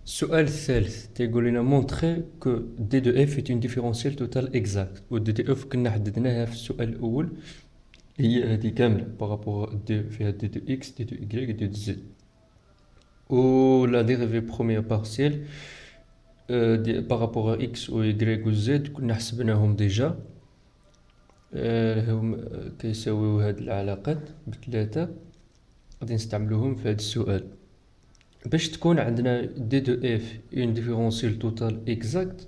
السؤال الثالث تيقول لنا montrer que d de f est une différentielle totale exacte و d de f كنا حددناها في السؤال الأول هي هذه كاملة بارابور d فيها d de x d de y d de z و la dérivée première partielle بارابور x و y و z كنا حسبناهم ديجا هم كيساويو هاد العلاقات بثلاثة غادي نستعملوهم في هاد السؤال باش تكون عندنا d de f une différentielle totale exacte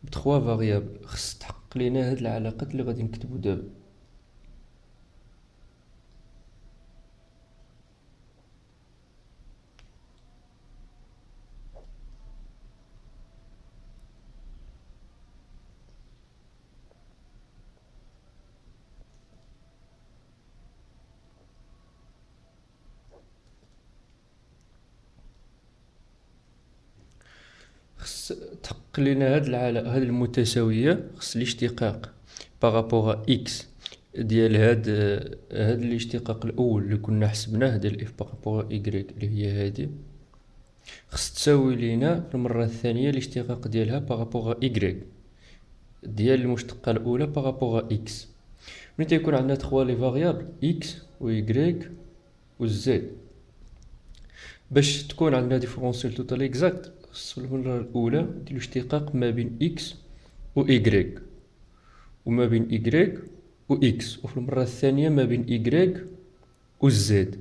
بتخوا فاريابل خص تحقق لينا هاد العلاقات اللي غادي نكتبو دابا خص تحقق لينا هاد هاد المتساوية خص الاشتقاق بارابور اكس ديال هاد الاشتقاق الاول اللي كنا حسبناه ديال اف بارابور ايكغيك اللي هي هادي خص تساوي لينا في المرة الثانية الاشتقاق ديالها بارابور ايكغيك ديال المشتقة الاولى بارابور اكس ملي تيكون عندنا تخوا لي فاريابل اكس و ايكغيك و زد باش تكون عندنا ديفرونسيال توتال اكزاكت خص المرة الأولى نديرو اشتقاق ما بين إكس و إيكغيك وما بين إيكغيك و إكس وفي المرة الثانية ما بين إيكغيك و زد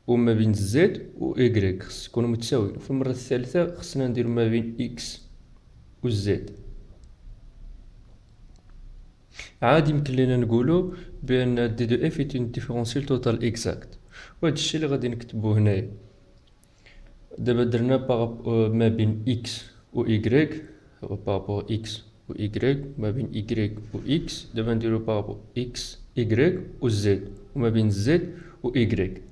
وما بين زد و إيكغيك خص يكونو متساويين وفي المرة الثالثة خصنا نديرو ما بين إكس و زد عادي يمكن لينا نقولو بأن دي دو إف إيت اون ديفرونسيال توتال إكزاكت وهاد الشي اللي غادي نكتبو هنايا دابا درنا ما بين إكس و إيكغيك بارابور إكس و إيكغيك ما بين إيكغيك و إكس دابا نديرو بارابور إكس إيكغيك و زد وما بين زد و إيكغيك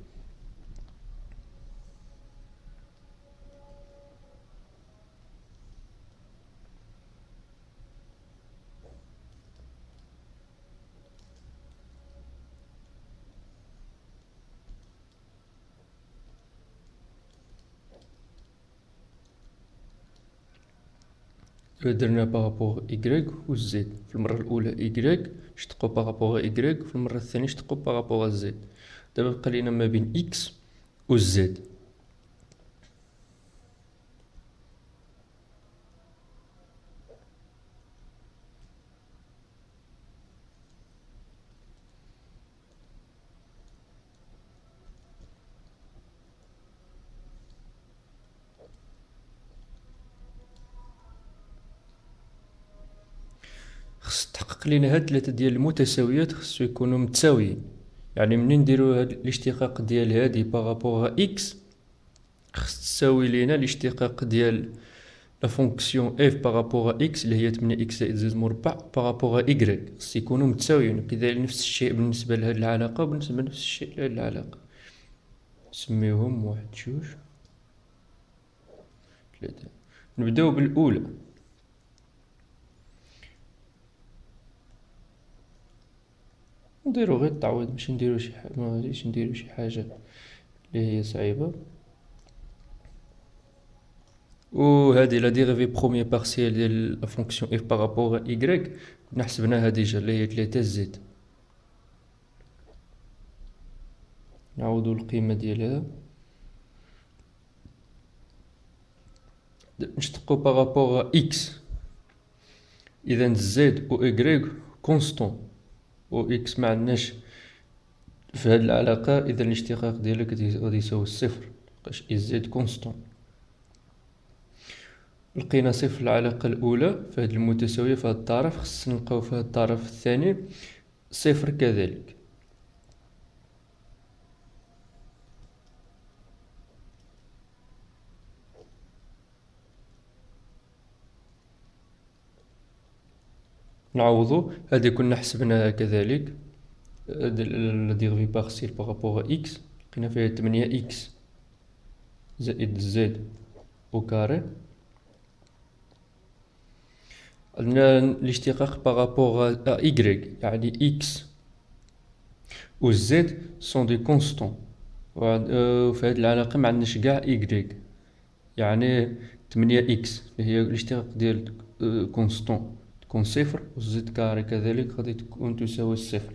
درنا بارابور إيكغيك و زد في المرة الأولى إيكغيك شتقو بارابور إيكغيك في المرة الثانية شتقو بارابور زد دابا بقى لينا ما بين إكس و زد خص تحقق لينا هاد ثلاثة ديال المتساويات خصو يكونوا متساويين يعني منين نديرو هاد الاشتقاق ديال هادي بارابور إكس خص تساوي لينا الاشتقاق ديال لا فونكسيون اف بارابور اكس اللي هي 8 اكس زائد زد مربع بارابور ايكغيك خص يكونوا متساويين كذلك نفس الشيء بالنسبة لهاد العلاقة وبالنسبة لنفس الشيء لهاد العلاقة نسميوهم واحد جوج ثلاثة نبداو بالأولى نديرو غير التعويض باش نديرو شي حاجة ما غاديش نديرو شي حاجة اللي هي صعيبة وهذه لا ديريفي بروميير بارسيال ديال لا فونكسيون اف بارابور ايكغيك كنا حسبناها ديجا اللي هي 3 زد نعوضو القيمة ديالها نشتقو بارابور اكس اذا زد و ايكغيك كونستون و اكس معندناش في هاد العلاقة اذا الاشتقاق ديالها غادي يساوي الصفر لقاش زد كونستون لقينا صفر العلاقة الأولى في هاد المتساوية في هاد الطرف خص نلقاو في هاد الطرف الثاني صفر كذلك نعوضو هادي كنا حسبناها كذلك لا ديريفي بارسيل بارابور اكس لقينا فيها 8 اكس زائد زد او كاري عندنا الاشتقاق بارابور ا ايكغيك يعني اكس و زد سون دي كونستون وفي هاد العلاقة معندناش قاع ايكغيك يعني 8 إكس اللي هي الاشتقاق ديال كونستون تكون صفر، والزد كاري كذلك غادي تكون تساوي الصفر.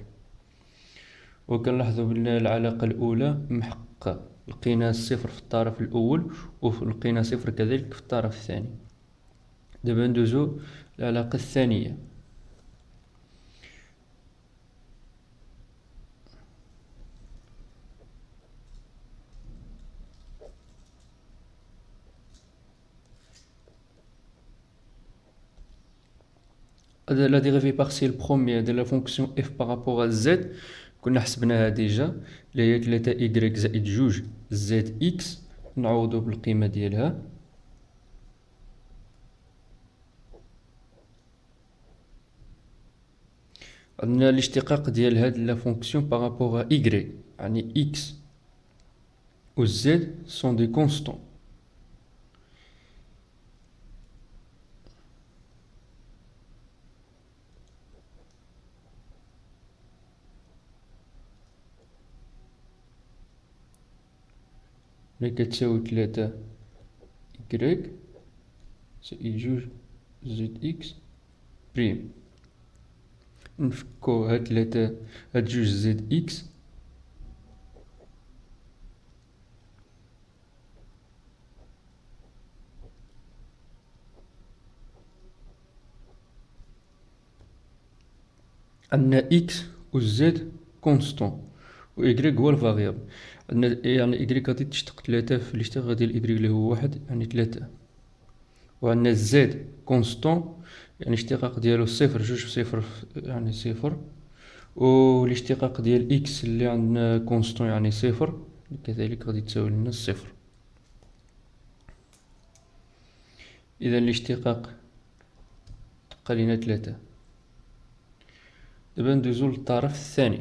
وكنلاحظوا بأن العلاقة الأولى محققة، لقينا الصفر في الطرف الأول ولقينا صفر كذلك في الطرف الثاني. دابا ندوزو العلاقة الثانية. La dérivée partielle première de la fonction f par rapport à z كنا حسبناها ديجا، اللي هي 3y زائد جوج زد اكس. نعوضو بالقيمة ديالها. عندنا الاشتقاق ديال هاد لا فونكسيون بارابور ا y، يعني x و z sont des constants. اللي كتساوي 3 y زائد جوج زد اكس بريم. نفكو هاد 3 هاد جوج زد اكس عندنا اكس و زد كونستون و y هو الفاريابل. عندنا يعني y غادي تشتق 3 في الاشتقاق ديال y اللي هو 1 يعني 3، وعندنا زد كونستون يعني الاشتقاق ديالو صفر جوج في صفر يعني صفر، و الاشتقاق ديال اكس اللي عندنا كونستون يعني صفر كذلك غادي تساوي لنا الصفر. اذا الاشتقاق تبقى لينا 3. دابا ندوزو للطرف الثاني.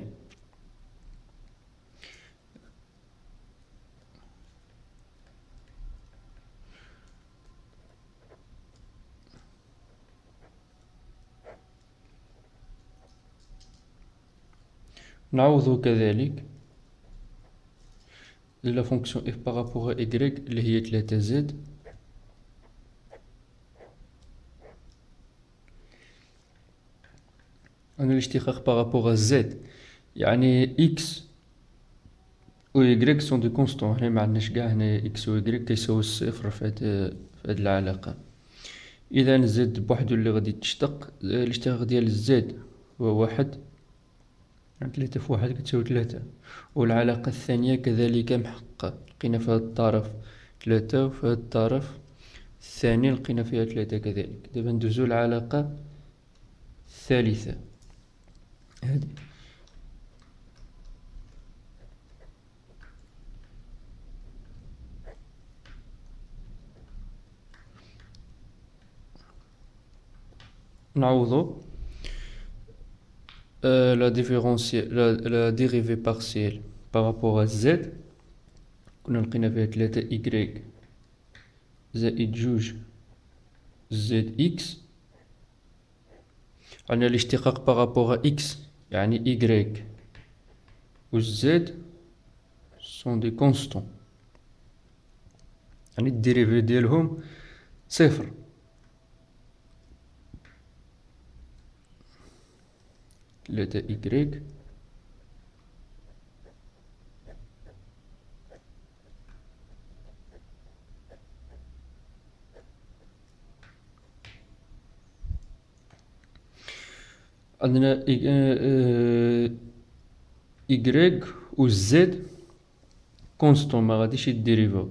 نعوضو كذلك لا فونكسيون f بارابور ا y اللي هي 3 z أنا الاشتقاق بارابور ا z يعني x و y سون دي كونستون. هنا معندناش قاع هنا x و y كيساوي الصفر في هاد العلاقة. إذا زد بوحدو اللي غادي تشتق. الاشتقاق ديال زد هو 1 يعني 3 في 1 كتساوي 3، والعلاقة الثانية كذلك محققة. لقينا في هاد الطرف 3 وفي هاد الطرف الثاني لقينا فيها 3 كذلك. دابا ندوزو العلاقة الثالثة هادي. نعوضو la dérivée partielle par rapport à z كنا لقينا فيها 3 y زائد جوج زد اكس. عندنا الاشتقاق بارابور ا x يعني y و z سون دي كونستون يعني الديريفي ديالهم صفر. ثلاثة y عندنا y و z كونستون ما غاديش يديريفاو،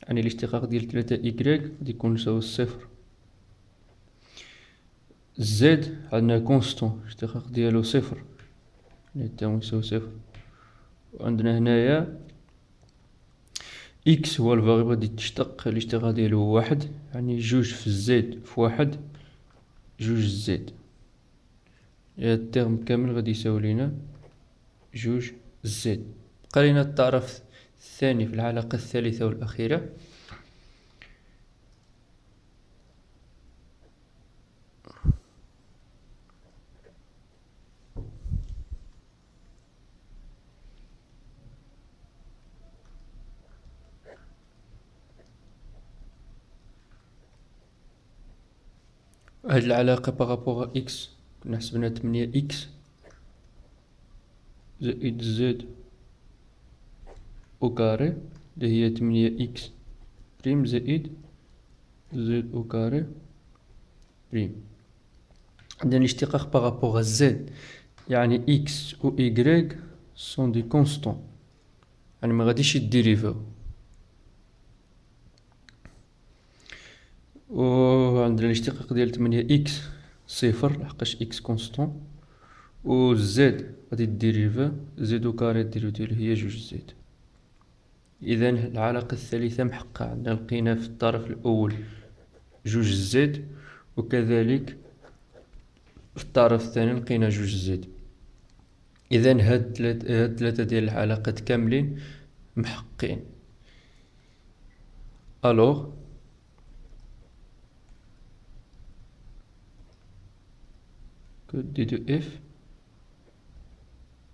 يعني الاشتقاق ديال 3 y غادي يكون يساوي الصفر. زد عندنا كونستون الاشتقاق ديالو صفر يعني تاو يساوي صفر. وعندنا هنايا اكس هو الفاريبل غادي تشتق الاشتقاق ديالو هو 1 يعني جوج في زد في 1 جوج زد. هاد الترم كامل غادي يساوي لينا جوج زد. بقى لينا الطرف الثاني في العلاقة الثالثة والأخيرة. هاد العلاقة بارابور إكس كنا حسبنا 8 إكس زائد زد أو كاري اللي هي 8 إكس بريم زائد زد أو كاري بريم. عندنا الاشتقاق بارابور زد، يعني إكس و إيكغيك سون دي كونستون، يعني ما غاديش يديريفاو. و عندنا الاشتقاق ديال 8 إكس صفر لحقاش إكس كونستون، و زد غادي ديريفا زد أو كاري ديريفا هي جوج زد. إذا العلاقة الثالثة محققة، عندنا لقينا في الطرف الأول جوج زد، وكذلك في الطرف الثاني لقينا جوج زد. إذا هاد ثلاثة ديال العلاقات كاملين محققين. ألوغ que d de f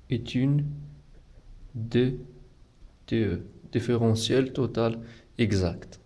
est une DTE, différentielle totale exacte.